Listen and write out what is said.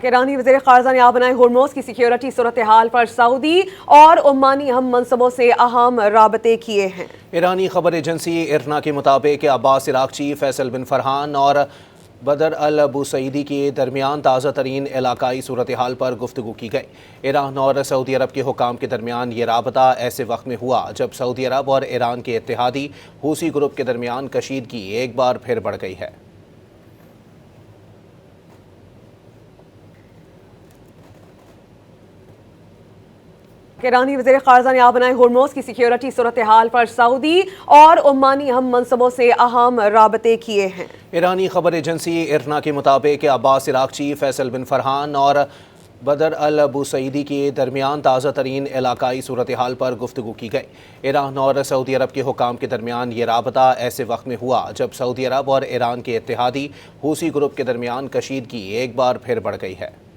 ایرانی وزیر خارجہ نے آبنائے ہرموز کی سیکیورٹی صورتحال پر سعودی اور عمانی اہم منصبوں سے اہم رابطے کیے ہیں۔ ایرانی خبر ایجنسی ایرنا کے مطابق کہ عباس عراقچی، فیصل بن فرحان اور بدر البوسعیدی کے درمیان تازہ ترین علاقائی صورتحال پر گفتگو کی گئی۔ ایران اور سعودی عرب کے حکام کے درمیان یہ رابطہ ایسے وقت میں ہوا جب سعودی عرب اور ایران کے اتحادی حوثی گروپ کے درمیان کشیدگی ایک بار پھر بڑھ گئی ہے۔ ایرانی وزیر خارجہ نے آبنائے ہرموز کی سیکیورٹی صورتحال پر سعودی اور عمانی اہم منصبوں سے اہم رابطے کیے ہیں۔ ایرانی خبر ایجنسی ایرنا کے مطابق کہ عباس عراقچی، فیصل بن فرحان اور بدر البوسعیدی کے درمیان تازہ ترین علاقائی صورتحال پر گفتگو کی گئی۔ ایران اور سعودی عرب کے حکام کے درمیان یہ رابطہ ایسے وقت میں ہوا جب سعودی عرب اور ایران کے اتحادی حوثی گروپ کے درمیان کشیدگی ایک بار پھر بڑھ گئی ہے۔